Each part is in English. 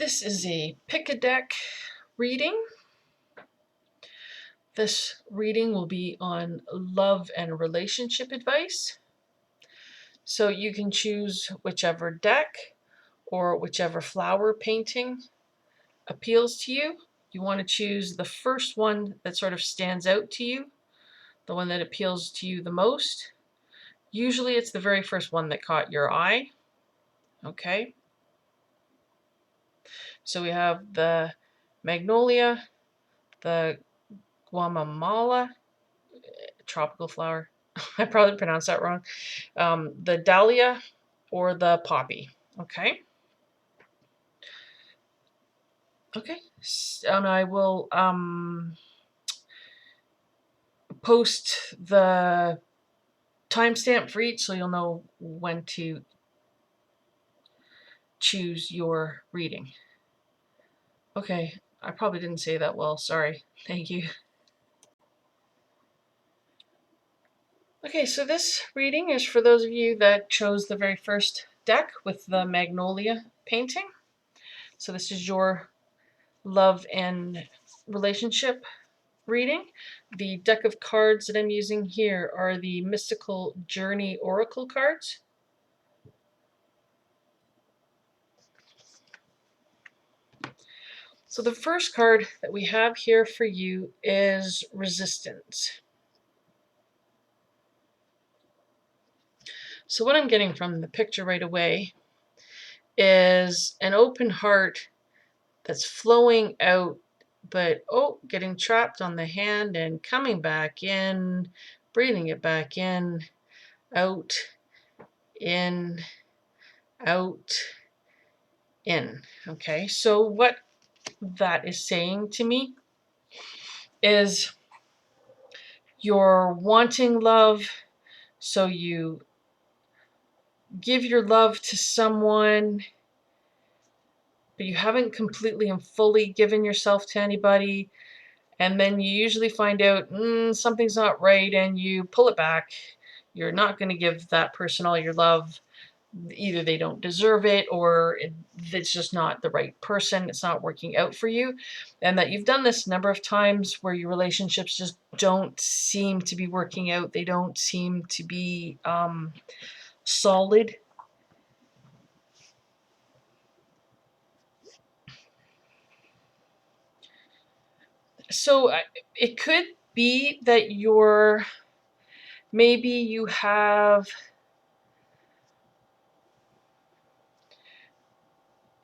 This is a pick-a-deck reading. This reading will be on love and relationship advice. So you can choose whichever deck or whichever flower painting appeals to you. You want to choose the first one that sort of stands out to you, the one that appeals to you the most. Usually it's the very first one that caught your eye. Okay. So we have the Magnolia, the Gumamela, tropical flower. I probably pronounced that wrong. The Dahlia or the poppy. Okay. Okay. And I will post the timestamp for each so you'll know when to choose your reading. Okay. I probably didn't say that well. Sorry. Thank you. Okay, so this reading is for those of you that chose the very first deck with the Magnolia painting. So this is your love and relationship reading. The deck of cards that I'm using here are the Mystical Journey Oracle cards. So the first card that we have here for you is Resistance. So what I'm getting from the picture right away is an open heart that's flowing out, but getting trapped on the hand and coming back in, breathing it back in, out, in, out, in. Okay, so what that is saying to me is you're wanting love, so you give your love to someone, but you haven't completely and fully given yourself to anybody, and then you usually find out something's not right and you pull it back. You're not going to give that person all your love. Either they don't deserve it, or it's just not the right person. It's not working out for you. And that you've done this a number of times where your relationships just don't seem to be working out. They don't seem to be solid. So it could be that maybe you have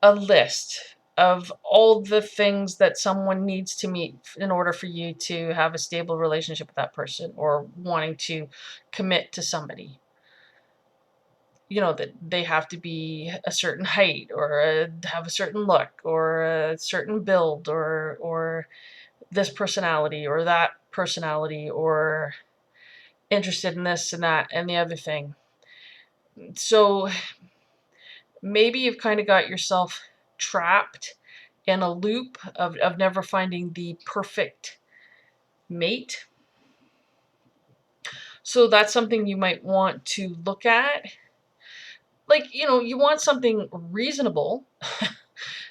a list of all the things that someone needs to meet in order for you to have a stable relationship with that person, or wanting to commit to somebody. You know, that they have to be a certain height, or have a certain look, or a certain build, or this personality or that personality, or interested in this and that and the other thing. So maybe you've kind of got yourself trapped in a loop of never finding the perfect mate. So that's something you might want to look at. Like, you want something reasonable.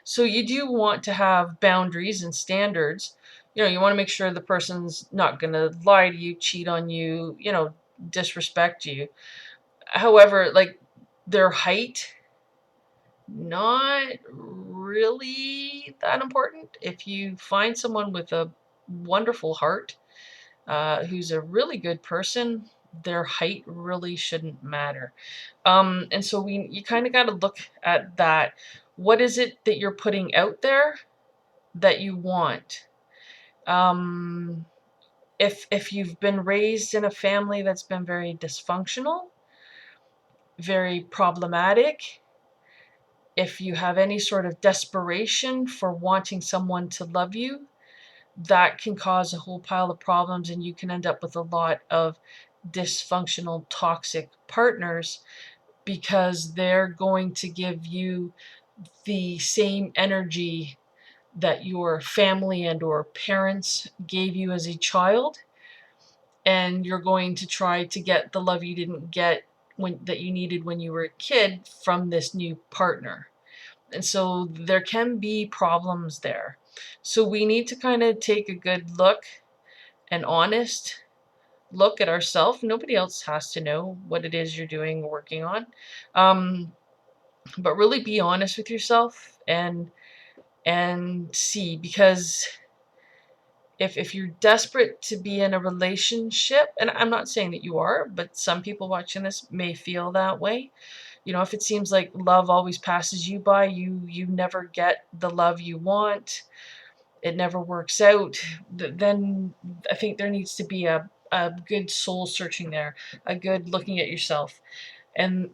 So you do want to have boundaries and standards. You want to make sure the person's not going to lie to you, cheat on you, disrespect you. However, like, their height, not really that important. If you find someone with a wonderful heart, who's a really good person, their height really shouldn't matter. And so you kind of got to look at that. What is it that you're putting out there that you want? If you've been raised in a family that's been very dysfunctional, very problematic, if you have any sort of desperation for wanting someone to love you, that can cause a whole pile of problems, and you can end up with a lot of dysfunctional, toxic partners, because they're going to give you the same energy that your family and or parents gave you as a child, and you're going to try to get the love you didn't get that you needed when you were a kid from this new partner. And so there can be problems there. So we need to kind of take a good look, an honest look at ourselves. Nobody else has to know what it is you're doing or working on. But really be honest with yourself and see, because if you're desperate to be in a relationship, and I'm not saying that you are, but some people watching this may feel that way. You know, if it seems like love always passes you by, you never get the love you want, it never works out, then I think there needs to be a good soul searching there, a good looking at yourself, and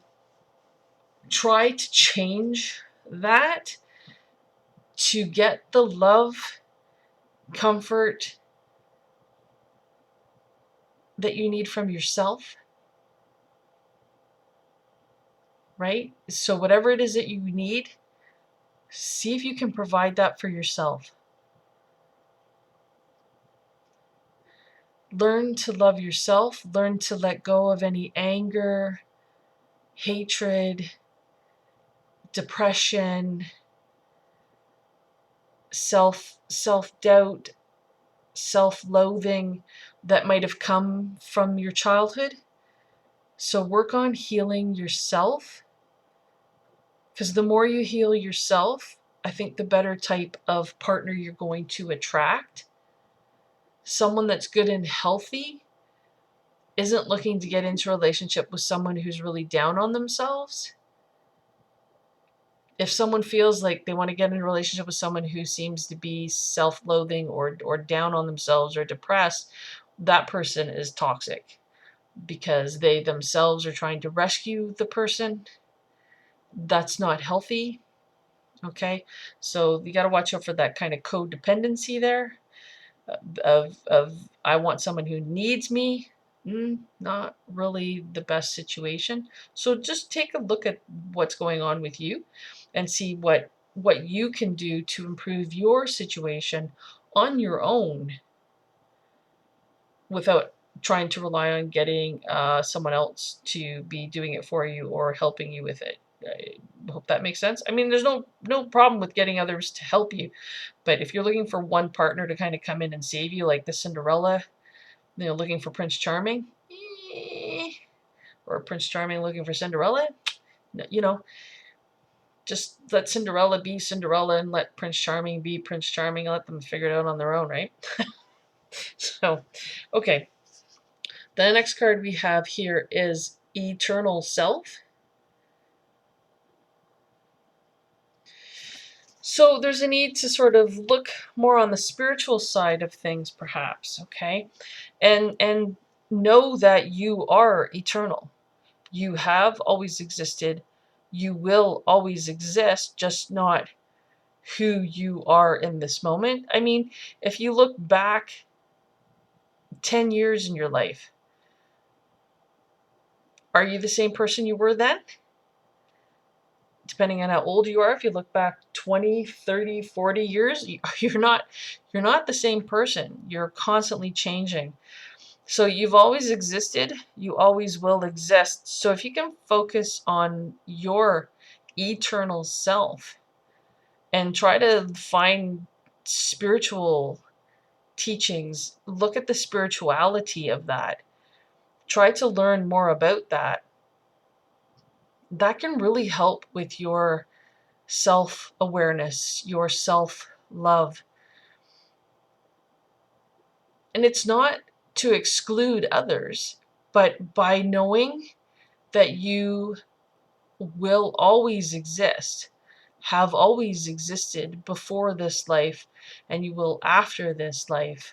try to change that to get the love, comfort that you need from yourself, right? So whatever it is that you need, see if you can provide that for yourself. Learn to love yourself, learn to let go of any anger, hatred, depression, self-doubt, self-loathing that might have come from your childhood. So work on healing yourself, because the more you heal yourself, I think the better type of partner you're going to attract. Someone that's good and healthy isn't looking to get into a relationship with someone who's really down on themselves. If someone feels like they want to get in a relationship with someone who seems to be self-loathing or down on themselves or depressed, that person is toxic, because they themselves are trying to rescue the person. That's not healthy. Okay, so you got to watch out for that kind of codependency there, of I want someone who needs me. Not really the best situation. So just take a look at what's going on with you and see what you can do to improve your situation on your own, without trying to rely on getting someone else to be doing it for you or helping you with it. I hope that makes sense. I mean, there's no problem with getting others to help you, but if you're looking for one partner to kind of come in and save you, like the Cinderella, looking for Prince Charming, or Prince Charming looking for Cinderella, just let Cinderella be Cinderella and let Prince Charming be Prince Charming and let them figure it out on their own, right? So, okay. The next card we have here is Eternal Self. So there's a need to sort of look more on the spiritual side of things, perhaps, okay? And know that you are eternal. You have always existed. You will always exist, just not who you are in this moment. I mean, if you look back 10 years in your life, are you the same person you were then? Depending on how old you are, if you look back 20, 30, 40 years, you're not the same person. You're constantly changing. So you've always existed, you always will exist. So if you can focus on your eternal self and try to find spiritual teachings, look at the spirituality of that, try to learn more about that, that can really help with your self-awareness, your self-love. And it's not to exclude others, but by knowing that you will always exist, have always existed before this life, and you will after this life,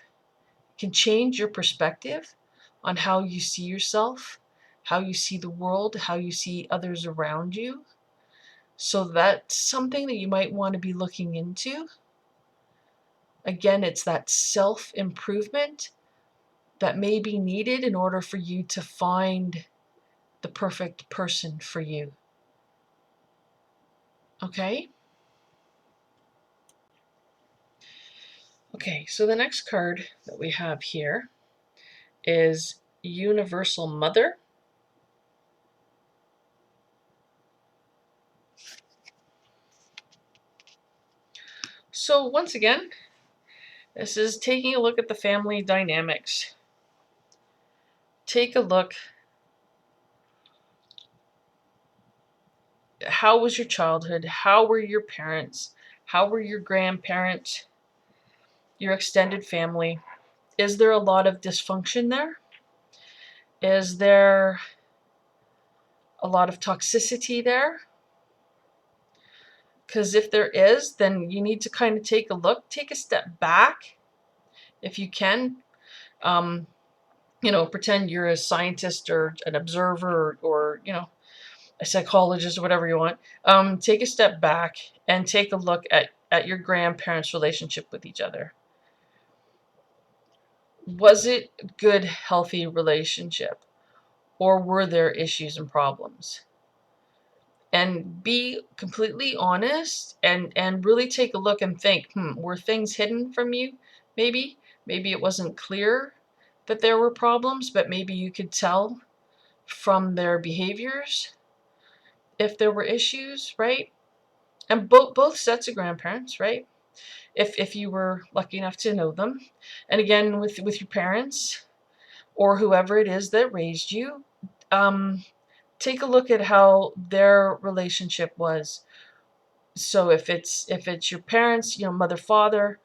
can change your perspective on how you see yourself, how you see the world, how you see others around you. So that's something that you might want to be looking into. Again, it's that self-improvement that may be needed in order for you to find the perfect person for you. Okay? Okay, so the next card that we have here is Universal Mother. So once again, this is taking a look at the family dynamics. Take a look. How was your childhood? How were your parents? How were your grandparents? Your extended family? Is there a lot of dysfunction there? Is there a lot of toxicity there? Because if there is, then you need to kind of take a look, take a step back if you can. Pretend you're a scientist or an observer or a psychologist or whatever you want. Take a step back and take a look at your grandparents' relationship with each other. Was it a good, healthy relationship? Or were there issues and problems? And be completely honest and really take a look and think, were things hidden from you? Maybe it wasn't clear that there were problems, but maybe you could tell from their behaviors if there were issues, right? And both sets of grandparents, right? If you were lucky enough to know them. And again, with your parents or whoever it is that raised you, take a look at how their relationship was. So if it's your parents, mother, father,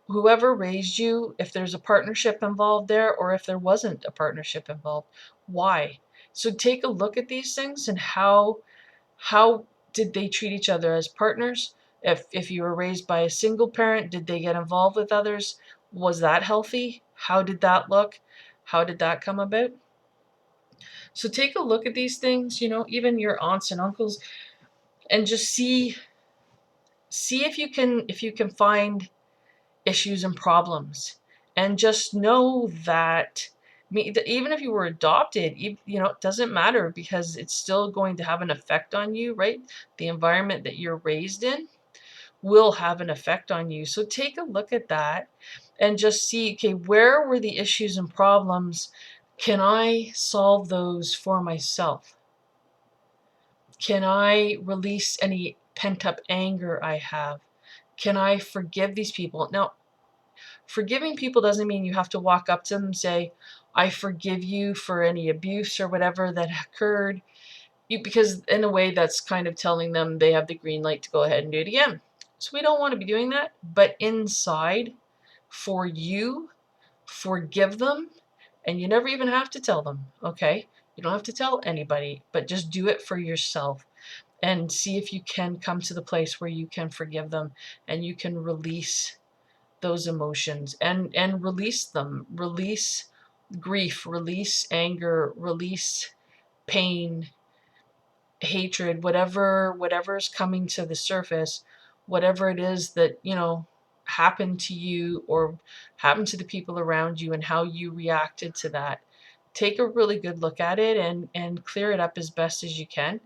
whoever raised you, if there's a partnership involved there or if there wasn't a partnership involved, why? So take a look at these things and how did they treat each other as partners? If you were raised by a single parent, did they get involved with others? Was that healthy? How did that look? How did that come about? So take a look at these things, even your aunts and uncles, and just see if you can find issues and problems. And just know that even if you were adopted, it doesn't matter because it's still going to have an effect on you, right? The environment that you're raised in will have an effect on you. So take a look at that and just see, okay, where were the issues and problems? Can I solve those for myself? Can I release any pent up anger I have? Can I forgive these people? Now, forgiving people doesn't mean you have to walk up to them and say, I forgive you for any abuse or whatever that occurred. Because in a way, that's kind of telling them they have the green light to go ahead and do it again. So we don't want to be doing that. But inside, for you, forgive them. And you never even have to tell them, okay? You don't have to tell anybody, but just do it for yourself. And see if you can come to the place where you can forgive them and you can release those emotions and release them. Release grief, release anger, release pain, hatred, whatever's coming to the surface, whatever it is that happened to you or happened to the people around you and how you reacted to that. Take a really good look at it and clear it up as best as you can.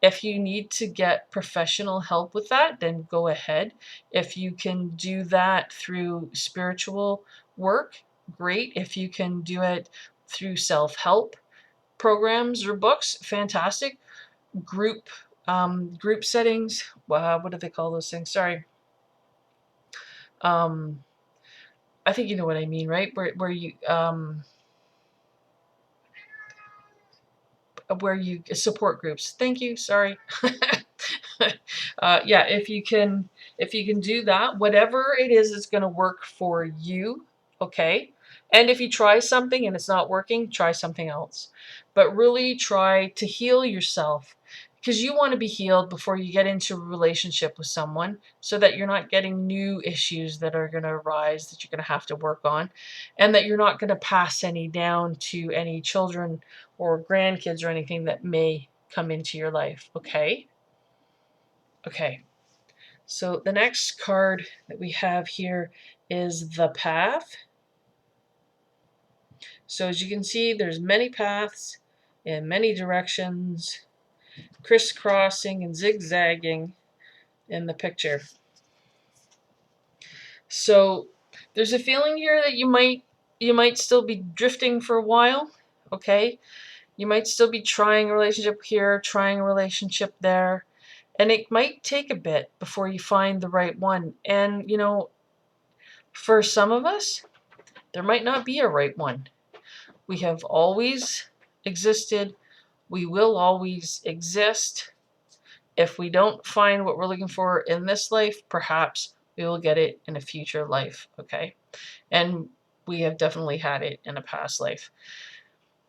If you need to get professional help with that, then go ahead. If you can do that through spiritual work, great. If you can do it through self-help programs or books, fantastic. Group settings. What do they call those things? Sorry. Um, I think you know what I mean, right? Where you support groups. Thank you. Sorry. Yeah, if you can do that, whatever it is that's going to work for you, okay? And if you try something and it's not working, try something else. But really try to heal yourself because you want to be healed before you get into a relationship with someone so that you're not getting new issues that are going to arise that you're going to have to work on and that you're not going to pass any down to any children or grandkids or anything that may come into your life, okay? Okay, so the next card that we have here is the path. So as you can see, there's many paths in many directions, crisscrossing and zigzagging in the picture. So there's a feeling here that you might still be drifting for a while, okay? You might still be trying a relationship here, trying a relationship there, And it might take a bit before you find the right one. And, you know, for some of us, there might not be a right one. We have always existed. We will always exist. If we don't find what we're looking for in this life, perhaps we will get it in a future life, okay? And we have definitely had it in a past life.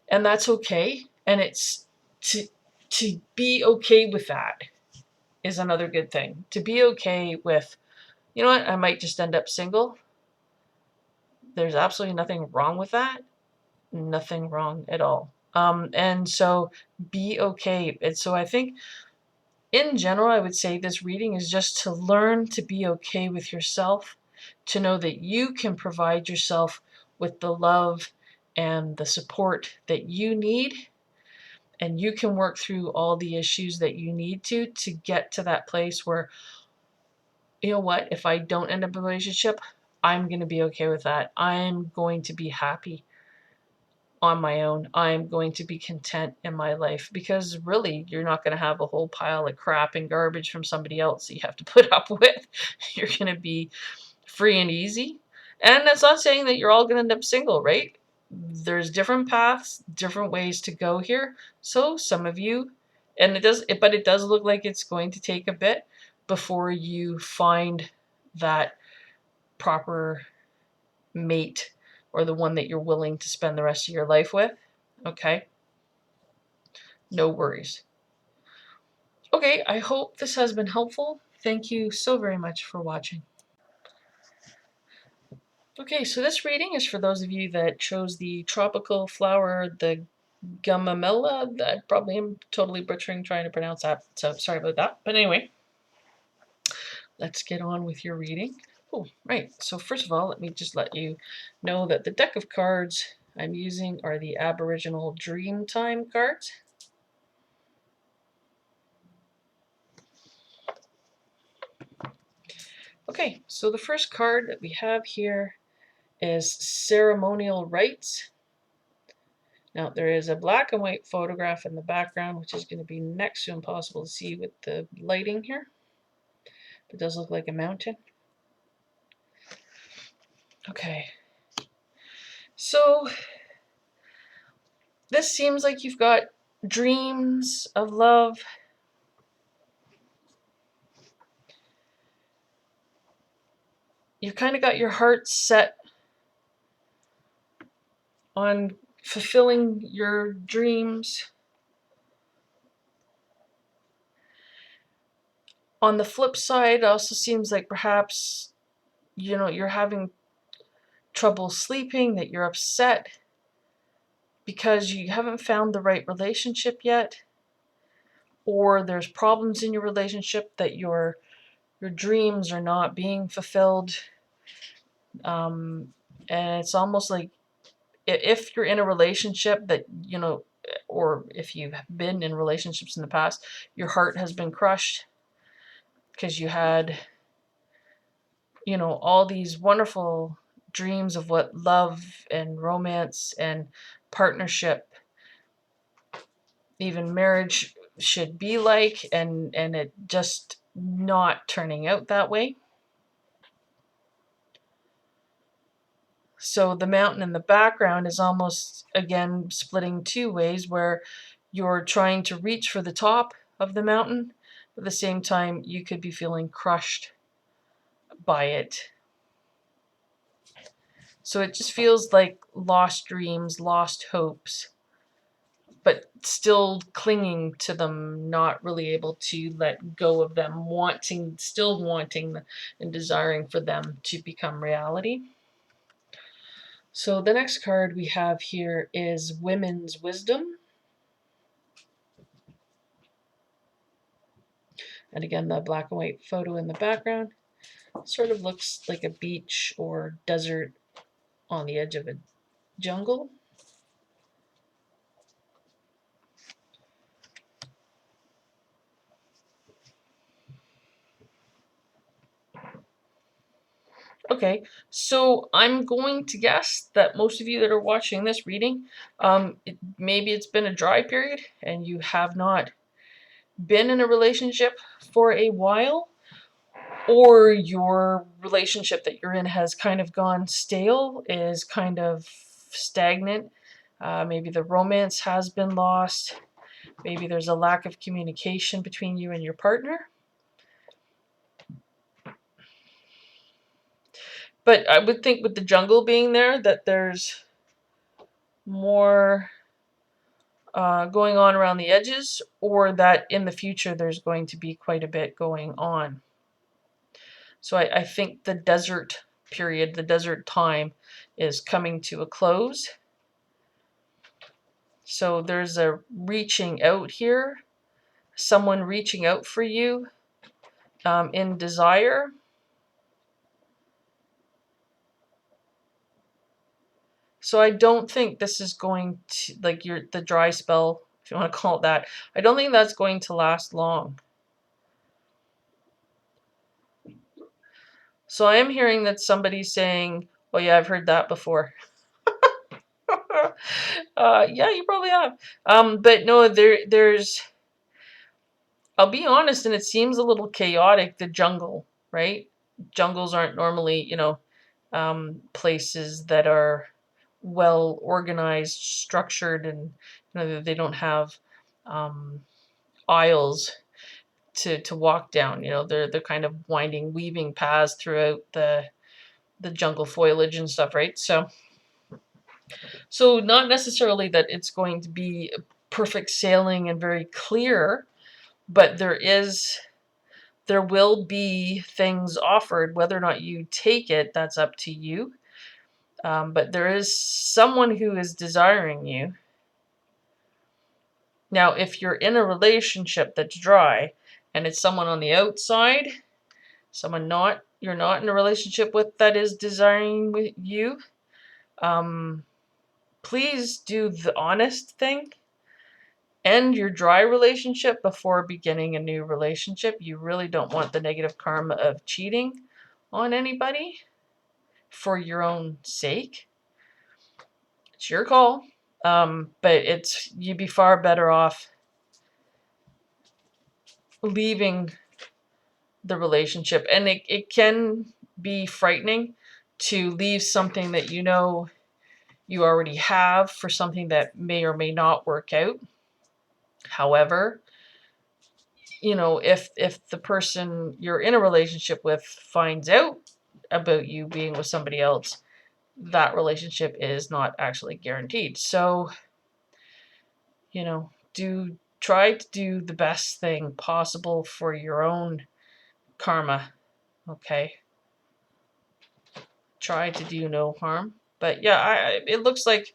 And that's okay. And it's to be okay with that is another good thing. To be okay with, you know what, I might just end up single. There's absolutely nothing wrong with that. Nothing wrong at all. And so be okay. And so I think in general, I would say this reading is just to learn to be okay with yourself, to know that you can provide yourself with the love and the support that you need, and you can work through all the issues that you need to get to that place where, you know what, if I don't end up in a relationship, I'm going to be okay with that. I'm going to be happy on my own. I'm going to be content in my life, because really you're not going to have a whole pile of crap and garbage from somebody else that you have to put up with. You're going to be free and easy. And that's not saying that you're all going to end up single, right? There's different paths, different ways to go here. So some of you, and but it does look like it's going to take a bit before you find that proper mate, or the one that you're willing to spend the rest of your life with. Okay? No worries. Okay, I hope this has been helpful. Thank you so very much for watching. Okay, so this reading is for those of you that chose the tropical flower, the Gumamela. I probably am totally butchering trying to pronounce that, so sorry about that. But anyway, let's get on with your reading. Oh, right. So first of all, let me just let you know that the deck of cards I'm using are the Aboriginal Dreamtime cards. Okay, so the first card that we have here is Ceremonial Rites. Now, there is a black and white photograph in the background, which is going to be next to impossible to see with the lighting here. It does look like a mountain. Okay. So, this seems like you've got dreams of love. You've kind of got your heart set on fulfilling your dreams. On the flip side, it also seems like perhaps, you know, you're having trouble sleeping, that you're upset because you haven't found the right relationship yet, or there's problems in your relationship that your dreams are not being fulfilled. And it's almost like if you're in a relationship that, you know, or if you've been in relationships in the past, your heart has been crushed because you had, you know, all these wonderful dreams of what love and romance and partnership, even marriage, should be like, and it just not turning out that way. So the mountain in the background is almost, again, splitting two ways, where you're trying to reach for the top of the mountain, but at the same time you could be feeling crushed by it. So it just feels like lost dreams, lost hopes, but still clinging to them, not really able to let go of them, still wanting and desiring for them to become reality. So the next card we have here is Women's Wisdom. And again, the black and white photo in the background sort of looks like a beach or desert on the edge of a jungle. Okay, so I'm going to guess that most of you that are watching this reading, maybe it's been a dry period and you have not been in a relationship for a while, or your relationship that you're in has kind of gone stale, is kind of stagnant. Maybe the romance has been lost. Maybe there's a lack of communication between you and your partner. But I would think with the jungle being there that there's more going on around the edges, or that in the future there's going to be quite a bit going on. So I think the desert period, the desert time, is coming to a close. So there's a reaching out here, someone reaching out for you in desire. So I don't think this is going to, like, the dry spell, if you want to call it that, I don't think that's going to last long. So I am hearing that somebody's saying, oh yeah, I've heard that before. Yeah, you probably have. But no, there's, I'll be honest, and it seems a little chaotic, the jungle, right? Jungles aren't normally, places that are well organized, structured, and they don't have aisles to walk down. They're kind of winding, weaving paths throughout the jungle foliage and stuff, right? So not necessarily that it's going to be perfect sailing and very clear, but there will be things offered. Whether or not you take it, that's up to you. But there is someone who is desiring you. Now, if you're in a relationship that's dry and it's someone on the outside, someone you're not in a relationship with that is desiring you, please do the honest thing. End your dry relationship before beginning a new relationship. You really don't want the negative karma of cheating on anybody for your own sake. It's your call. But you'd be far better off leaving the relationship. And it can be frightening to leave something that you already have for something that may or may not work out. However, if the person you're in a relationship with finds out about you being with somebody else, that relationship is not actually guaranteed. So, try to do the best thing possible for your own karma, okay? Try to do no harm. But yeah, it looks like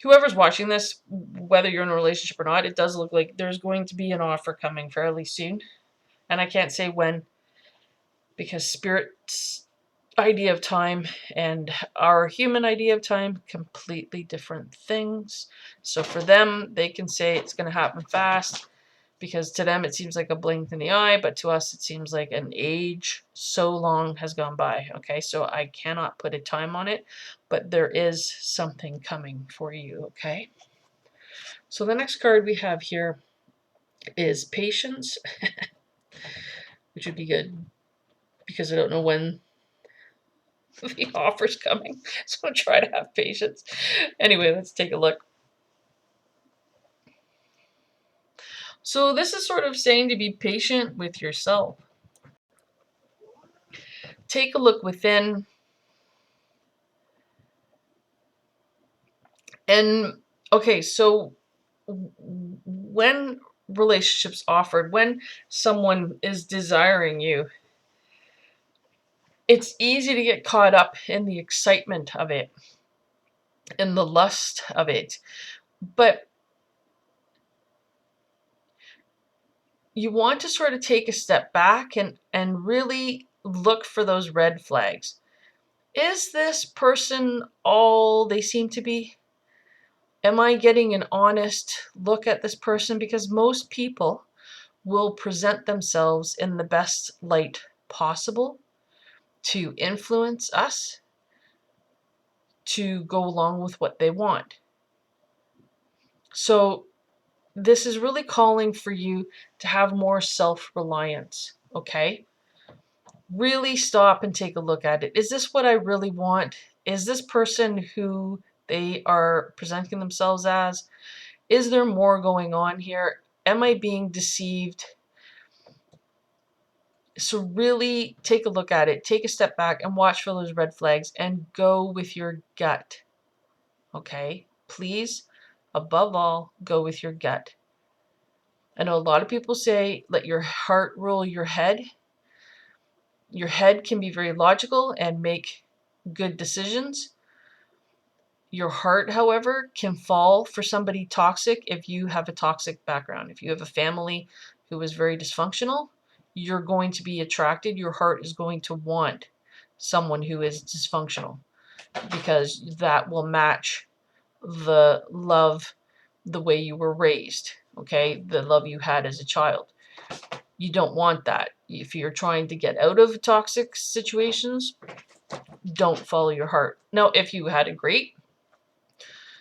whoever's watching this, whether you're in a relationship or not, it does look like there's going to be an offer coming fairly soon. And I can't say when, because Spirit's idea of time and our human idea of time, completely different things. So for them, they can say it's going to happen fast, because to them it seems like a blink in the eye, but to us it seems like an age so long has gone by. Okay, so I cannot put a time on it, but there is something coming for you. Okay, so the next card we have here is Patience, which would be good because I don't know when the offer's coming, so try to have patience. Anyway, let's take a look. So this is sort of saying to be patient with yourself. Take a look within. And okay, so when relationships offered, when someone is desiring you, it's easy to get caught up in the excitement of it, in the lust of it. But you want to sort of take a step back and really look for those red flags. Is this person all they seem to be? Am I getting an honest look at this person? Because most people will present themselves in the best light possible to influence us to go along with what they want. So this is really calling for you to have more self-reliance, okay? Really stop and take a look at it. Is this what I really want? Is this person who they are presenting themselves as? Is there more going on here? Am I being deceived? So really take a look at it. Take a step back and watch for those red flags and go with your gut. Okay? Please, above all, go with your gut. I know a lot of people say let your heart rule your head. Your head can be very logical and make good decisions. Your heart, however, can fall for somebody toxic if you have a toxic background. If you have a family who is very dysfunctional, you're going to be attracted. Your heart is going to want someone who is dysfunctional because that will match the love, the way you were raised, okay? The love you had as a child. You don't want that. If you're trying to get out of toxic situations, don't follow your heart. Now, if you had a great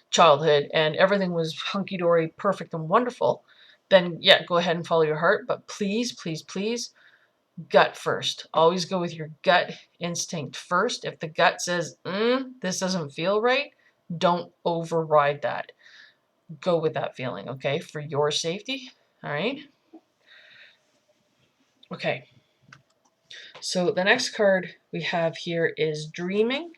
childhood and everything was hunky-dory, perfect and wonderful, then yeah, go ahead and follow your heart. But please, please, please, gut first. Always go with your gut instinct first. If the gut says, this doesn't feel right, don't override that. Go with that feeling, okay, for your safety. All right. Okay. So the next card we have here is Dreaming.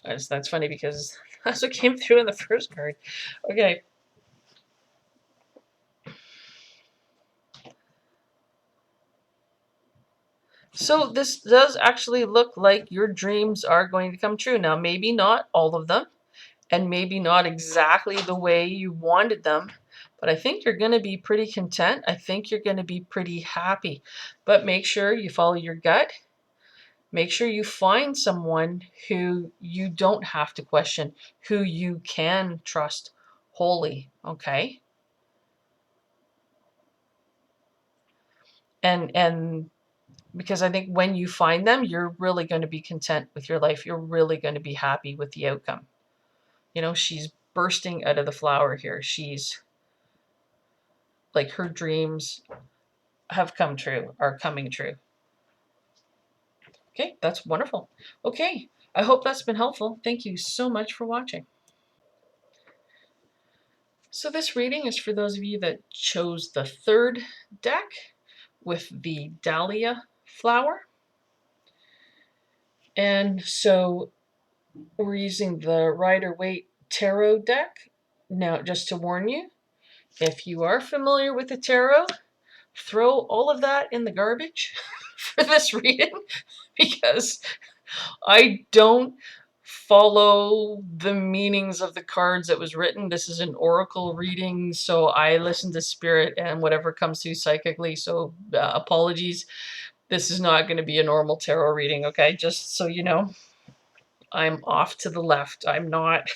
That's funny because that's what came through in the first card. Okay. So this does actually look like your dreams are going to come true. Now, maybe not all of them, and maybe not exactly the way you wanted them, but I think you're going to be pretty content. I think you're going to be pretty happy. But make sure you follow your gut. Make sure you find someone who you don't have to question, who you can trust wholly, okay? And because I think when you find them, you're really going to be content with your life. You're really going to be happy with the outcome. You know, she's bursting out of the flower here. She's like her dreams have come true, are coming true. Okay, that's wonderful. Okay, I hope that's been helpful. Thank you so much for watching. So this reading is for those of you that chose the third deck with the Dahlia flower. And so we're using the Rider-Waite Tarot deck. Now, just to warn you, if you are familiar with the tarot, throw all of that in the garbage for this reading because I don't follow the meanings of the cards that was written. This is an oracle reading, so I listen to spirit and whatever comes through psychically, so apologies. This is not going to be a normal tarot reading, okay? Just so you know, I'm off to the left. I'm not...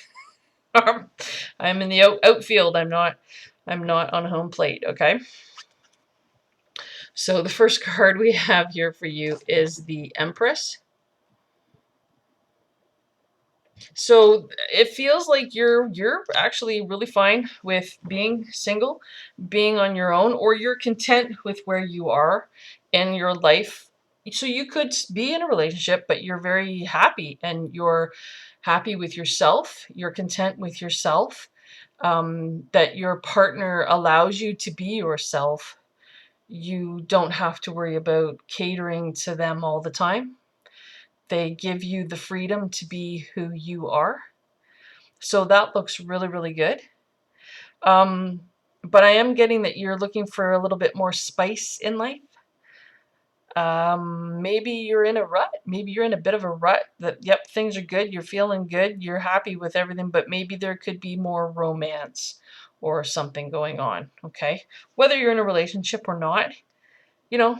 I'm in the outfield. I'm not on home plate, okay? So the first card we have here for you is the Empress. So it feels like you're actually really fine with being single, being on your own, or you're content with where you are in your life. So you could be in a relationship, but you're very happy and you're happy with yourself. You're content with yourself. That your partner allows you to be yourself. You don't have to worry about catering to them all the time. They give you the freedom to be who you are. So that looks really, really good. But I am getting that you're looking for a little bit more spice in life. Maybe you're in a rut. Maybe you're in a bit of a rut that, yep, things are good. You're feeling good. You're happy with everything, but maybe there could be more romance or something going on, okay? Whether you're in a relationship or not, you know,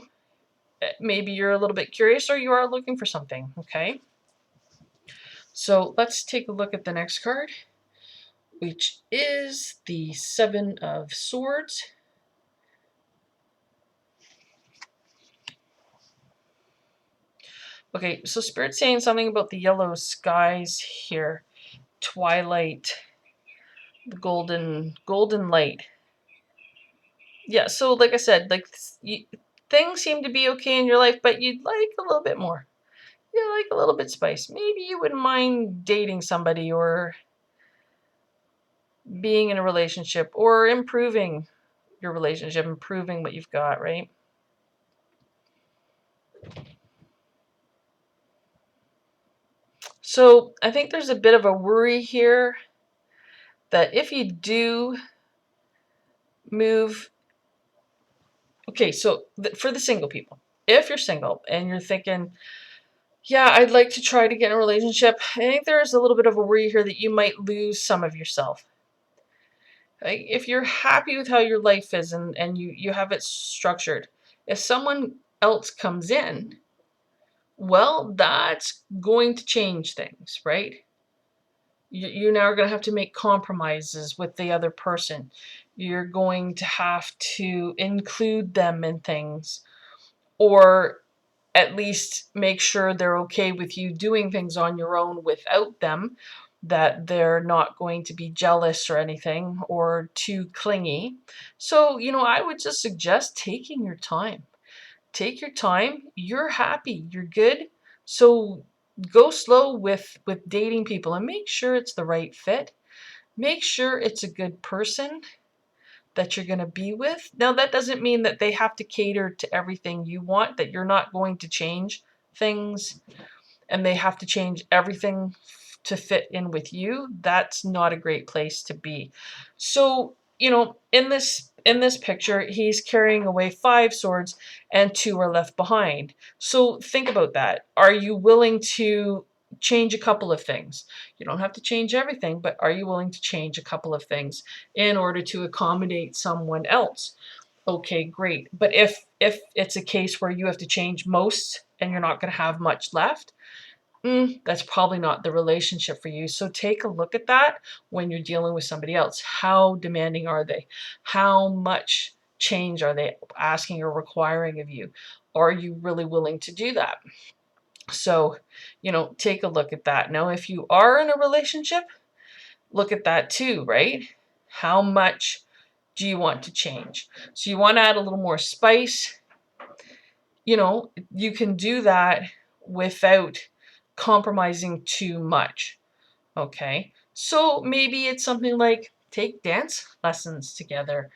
maybe you're a little bit curious or you are looking for something, okay? So let's take a look at the next card, which is the Seven of Swords. Okay, so Spirit's saying something about the yellow skies here. twilight, the golden light. Yeah, so like I said, like things seem to be okay in your life, but you'd like a little bit more. You like a little bit spice. Maybe you wouldn't mind dating somebody or being in a relationship or improving your relationship, improving what you've got, right? So I think there's a bit of a worry here that if you do move, okay, so for the single people, if you're single and you're thinking, yeah, I'd like to try to get in a relationship, I think there's a little bit of a worry here that you might lose some of yourself. Like if you're happy with how your life is and you have it structured, if someone else comes in, well, that's going to change things, right? You now are going to have to make compromises with the other person. You're going to have to include them in things, or at least make sure they're okay with you doing things on your own without them, that they're not going to be jealous or anything or too clingy. So, I would just suggest taking your time. Take your time. You're happy, you're good. So go slow with dating people and make sure it's the right fit. Make sure it's a good person that you're going to be with. Now, that doesn't mean that they have to cater to everything you want, that you're not going to change things and they have to change everything to fit in with you. That's not a great place to be. So, in this picture, he's carrying away 5 swords and 2 are left behind. So think about that. Are you willing to change a couple of things? You don't have to change everything, but are you willing to change a couple of things in order to accommodate someone else? Okay, great. But if it's a case where you have to change most and you're not going to have much left, that's probably not the relationship for you. So take a look at that when you're dealing with somebody else. How demanding are they? How much change are they asking or requiring of you? Are you really willing to do that? So, take a look at that. Now, if you are in a relationship, look at that too, right? How much do you want to change? So you want to add a little more spice. You can do that without compromising too much. Okay. So maybe it's something like take dance lessons together,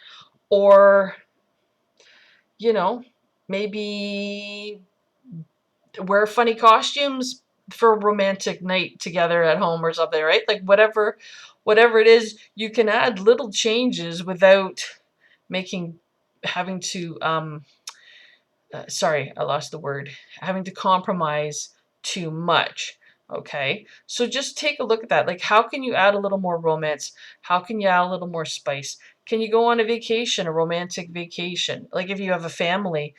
or, you know, maybe wear funny costumes for a romantic night together at home or something, right? Like whatever it is, you can add little changes without making having to sorry, I lost the word, having to compromise too much. Okay, so just take a look at that. Like, how can you add a little more romance? How can you add a little more spice? Can you go on a vacation, a romantic vacation? Like, if you have a family,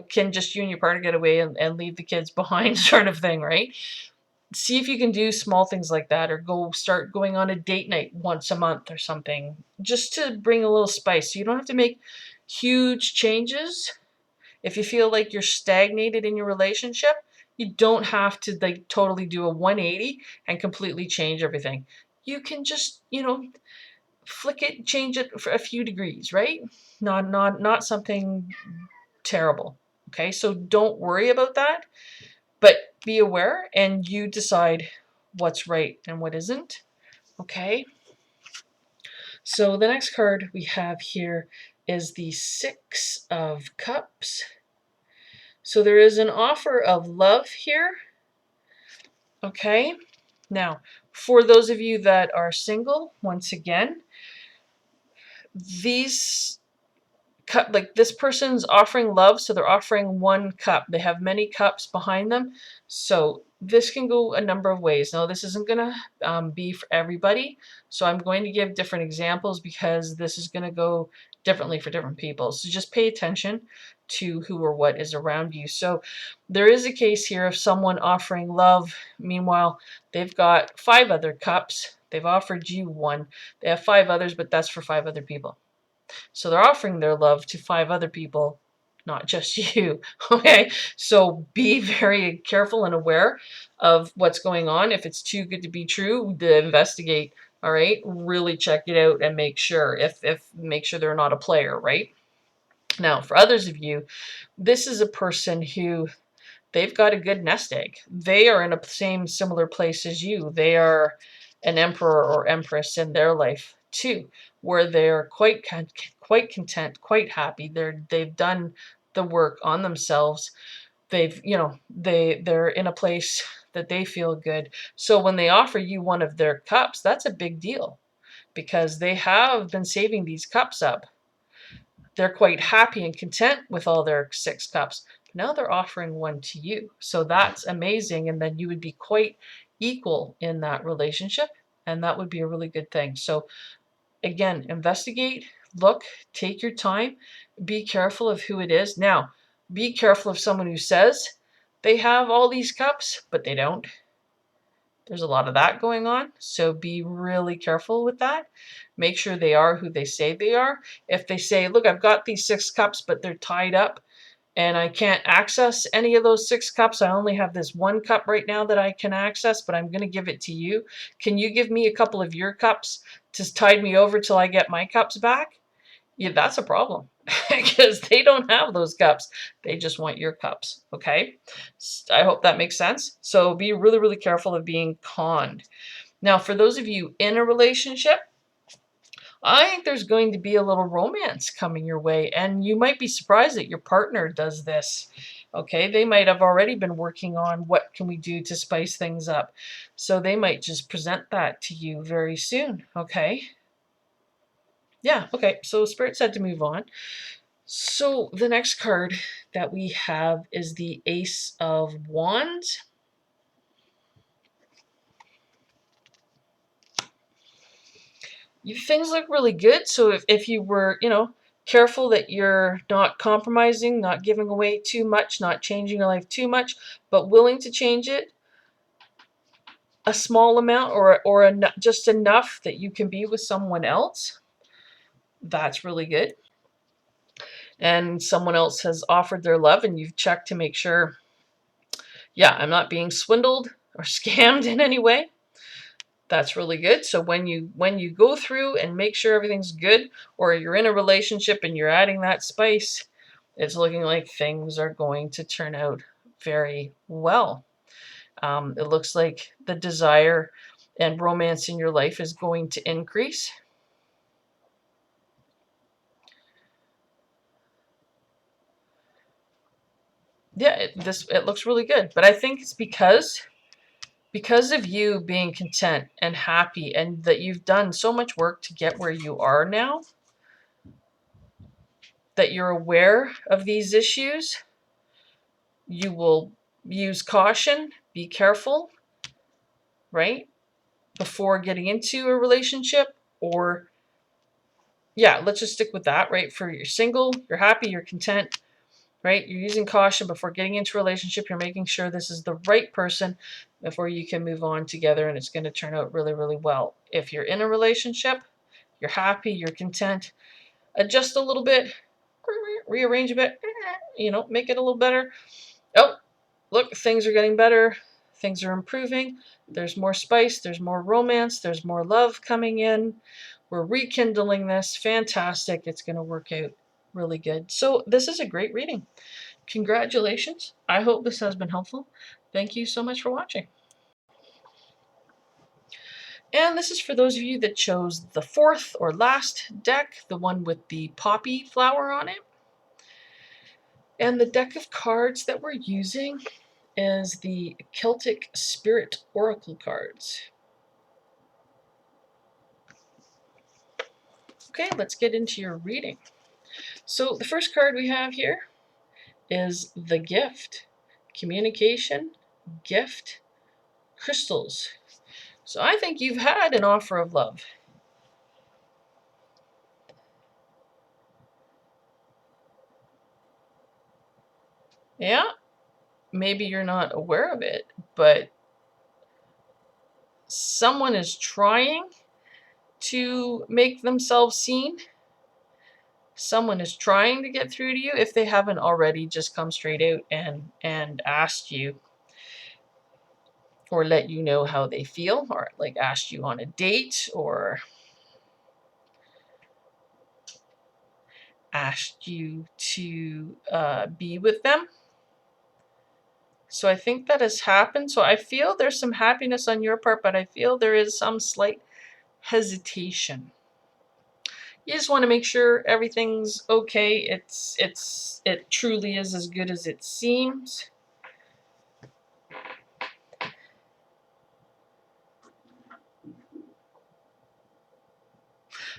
can just you and your partner get away and leave the kids behind, sort of thing, right? See if you can do small things like that, or start going on a date night once a month or something, just to bring a little spice. So you don't have to make huge changes. If you feel like you're stagnated in your relationship, you don't have to like totally do a 180 and completely change everything. You can just, flick it, change it for a few degrees, right? Not something terrible. Okay? So don't worry about that, but be aware and you decide what's right and what isn't. Okay? So the next card we have here is the 6 of Cups. So there is an offer of love here. Okay. Now, for those of you that are single, once again, these like this person's offering love, so they're offering 1 cup. They have many cups behind them, so this can go a number of ways. Now, this isn't going to be for everybody, so I'm going to give different examples because this is going to go differently for different people. So just pay attention to who or what is around you. So there is a case here of someone offering love. Meanwhile, they've got 5 other cups. They've offered you 1. They have 5 others, but that's for 5 other people. So they're offering their love to 5 other people not just you. Okay, so be very careful and aware of what's going on. If it's too good to be true, to investigate. All right, really check it out and make sure if make sure they're not a player, right? Now, for others of you, this is a person who they've got a good nest egg. They are in a same similar place as you. They are an emperor or empress in their life too, where they're quite content, quite happy. They've done the work on themselves. They're in a place that they feel good. So when they offer you one of their cups, that's a big deal because they have been saving these cups up. They're quite happy and content with all their 6 cups. Now they're offering one to you. So that's amazing. And then you would be quite equal in that relationship. And that would be a really good thing. So again, investigate, look, take your time, be careful of who it is. Now, be careful of someone who says they have all these cups, but they don't. There's a lot of that going on, so be really careful with that. Make sure they are who they say they are. If they say, look, I've got these 6 cups, but they're tied up and I can't access any of those 6 cups. I only have this 1 cup right now that I can access, but I'm going to give it to you. Can you give me a couple of your cups to tide me over till I get my cups back? Yeah, that's a problem because they don't have those cups. They just want your cups, okay? I hope that makes sense. So be really, really careful of being conned. Now, for those of you in a relationship, I think there's going to be a little romance coming your way, and you might be surprised that your partner does this. Okay, they might have already been working on what can we do to spice things up. So they might just present that to you very soon, okay? Yeah, okay, so Spirit said to move on. So the next card that we have is the Ace of Wands. Things look really good. So if you were, careful that you're not compromising, not giving away too much, not changing your life too much, but willing to change it a small amount or just enough that you can be with someone else, that's really good. And someone else has offered their love and you've checked to make sure, yeah, I'm not being swindled or scammed in any way. That's really good. So when you go through and make sure everything's good, or you're in a relationship and you're adding that spice, it's looking like things are going to turn out very well. It looks like the desire and romance in your life is going to increase. Yeah, it looks really good. But I think it's because of you being content and happy and that you've done so much work to get where you are now, that you're aware of these issues. You will use caution, be careful, right? Before getting into a relationship, or yeah, let's just stick with that, right? For you're single, you're happy, you're content, right? You're using caution before getting into a relationship. You're making sure this is the right person before you can move on together, and it's going to turn out really, really well. If you're in a relationship, you're happy, you're content, adjust a little bit, rearrange a bit, make it a little better. Oh, look, things are getting better. Things are improving. There's more spice. There's more romance. There's more love coming in. We're rekindling this. Fantastic. It's going to work out really good. So this is a great reading. Congratulations. I hope this has been helpful. Thank you so much for watching. And this is for those of you that chose the 4th or last deck, the one with the poppy flower on it. And the deck of cards that we're using is the Celtic Spirit Oracle cards. Okay, let's get into your reading. So the first card we have here is the Gift. Communication, gift, crystals. So I think you've had an offer of love. Yeah, maybe you're not aware of it, but someone is trying to make themselves seen someone is trying to get through to you, if they haven't already just come straight out and asked you or let you know how they feel, or like asked you on a date, or asked you to be with them. So I think that has happened. So I feel there's some happiness on your part, but I feel there is some slight hesitation. You just want to make sure everything's okay. It truly is as good as it seems.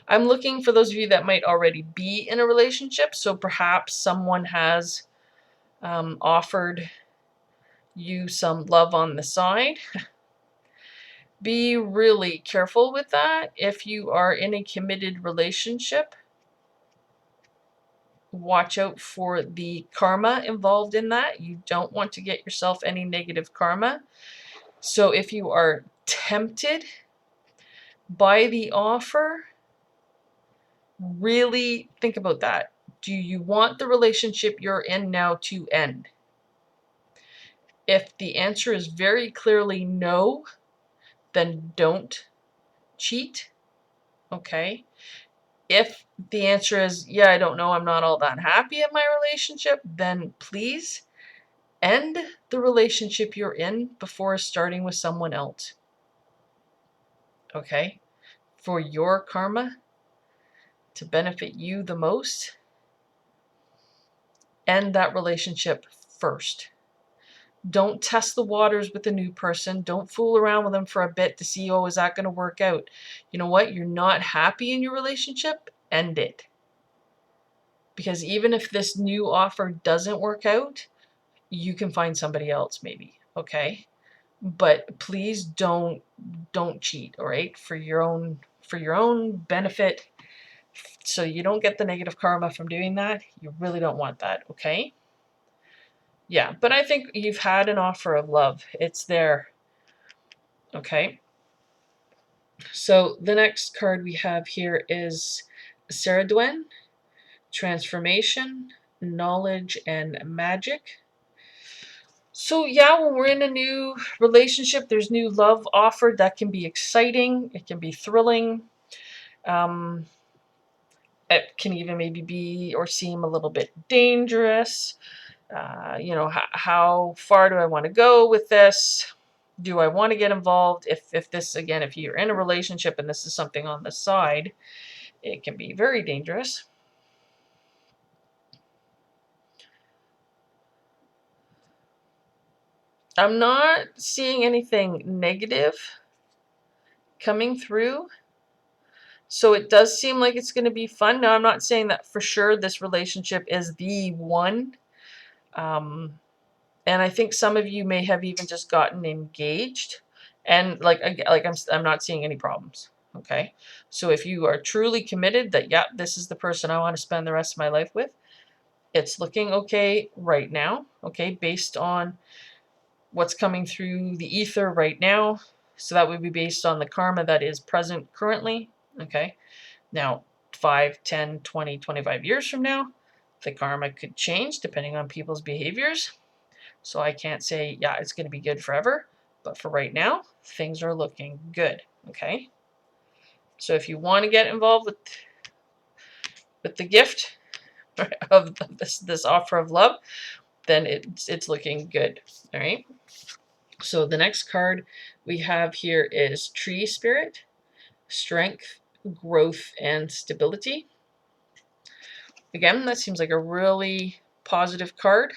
I'm looking for those of you that might already be in a relationship. So perhaps someone has offered you some love on the side. Be really careful with that. If you are in a committed relationship, watch out for the karma involved in that. You don't want to get yourself any negative karma. So if you are tempted by the offer, really think about that. Do you want the relationship you're in now to end? If the answer is very clearly no, then don't cheat. Okay? If the answer is, yeah, I don't know, I'm not all that happy in my relationship, then please end the relationship you're in before starting with someone else. Okay? For your karma to benefit you the most, end that relationship first. Don't test the waters with a new person. Don't fool around with them for a bit to see, oh, is that going to work out? You know what? You're not happy in your relationship, end it. Because even if this new offer doesn't work out, you can find somebody else maybe, okay? But please don't cheat, all right? For your own benefit, so you don't get the negative karma from doing that. You really don't want that, okay? Yeah, but I think you've had an offer of love. It's there. Okay. So the next card we have here is Saradwen, Transformation, Knowledge, and Magic. So yeah, when we're in a new relationship, there's new love offered. That can be exciting. It can be thrilling. It can even maybe be or seem a little bit dangerous. How far do I want to go with this? Do I want to get involved? If this, again, if you're in a relationship and this is something on the side, it can be very dangerous. I'm not seeing anything negative coming through. So it does seem like it's going to be fun. Now, I'm not saying that for sure this relationship is the one. And I think some of you may have even just gotten engaged. And I'm not seeing any problems. Okay. So if you are truly committed that, yeah, this is the person I want to spend the rest of my life with, it's looking okay right now. Okay. Based on what's coming through the ether right now. So that would be based on the karma that is present currently. Okay. Now, 5, 10, 20, 25 years from now, the karma could change depending on people's behaviors. So I can't say, yeah, it's going to be good forever. But for right now, things are looking good. Okay. So if you want to get involved with the gift of this offer of love, then it's looking good. All right. So the next card we have here is Tree Spirit, Strength, Growth, and Stability. Again, that seems like a really positive card.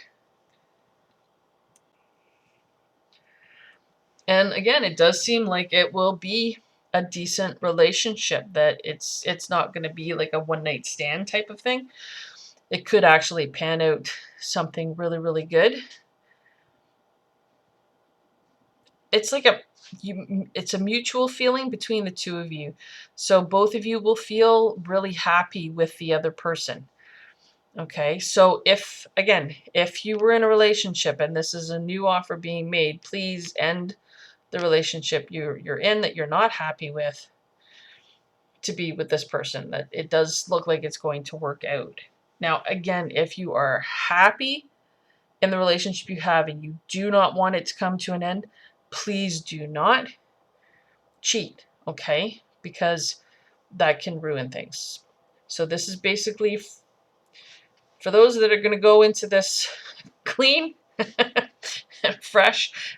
And again, it does seem like it will be a decent relationship, that it's not going to be like a one-night stand type of thing. It could actually pan out something really, really good. It's like it's a mutual feeling between the two of you. So both of you will feel really happy with the other person. Okay, so if you were in a relationship and this is a new offer being made, please end the relationship you're in that you're not happy with to be with this person, that it does look like it's going to work out. Now, again, if you are happy in the relationship you have and you do not want it to come to an end, please do not cheat, okay? Because that can ruin things. So this is basically for those that are going to go into this clean and fresh.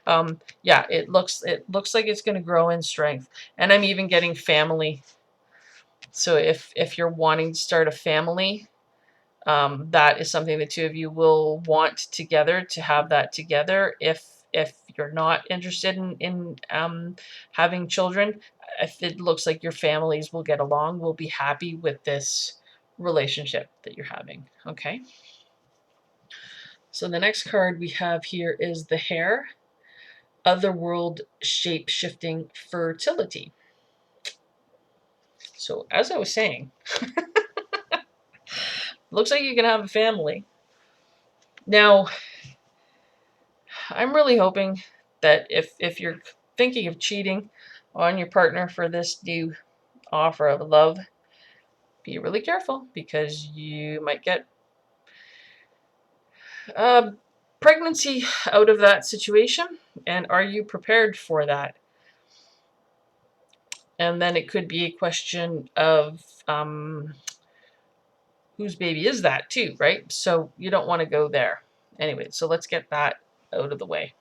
Yeah, it looks like it's going to grow in strength, and I'm even getting family. So if you're wanting to start a family, that is something the two of you will want together, to have that together. If you're not interested in having children, if it looks like your families will get along, will be happy with this relationship that you're having. Okay. So the next card we have here is the Hare, Otherworld Shape-Shifting Fertility. So as I was saying, looks like you can have a family. Now, I'm really hoping that if you're thinking of cheating on your partner for this new offer of love, be really careful, because you might get pregnancy out of that situation. And are you prepared for that? And then it could be a question of whose baby is that too, right? So you don't want to go there. Anyway, so let's get that out of the way.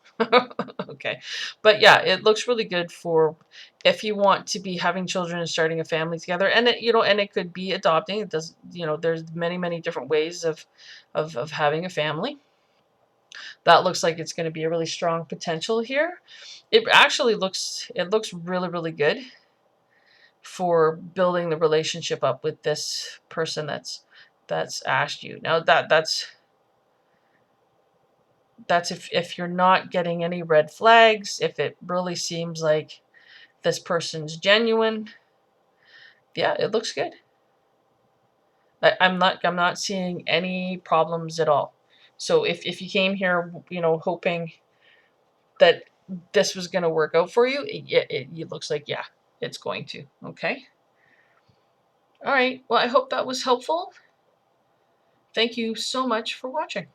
Okay. But yeah, it looks really good for if you want to be having children and starting a family together. And it, and it could be adopting. It does, there's many different ways of having a family. That looks like it's going to be a really strong potential here. It actually looks really good for building the relationship up with this person that's asked you. Now that's if you're not getting any red flags, if it really seems like this person's genuine, yeah, it looks good. I'm not seeing any problems at all. So if you came here, hoping that this was going to work out for you, it looks like, yeah, it's going to. Okay. All right. Well, I hope that was helpful. Thank you so much for watching.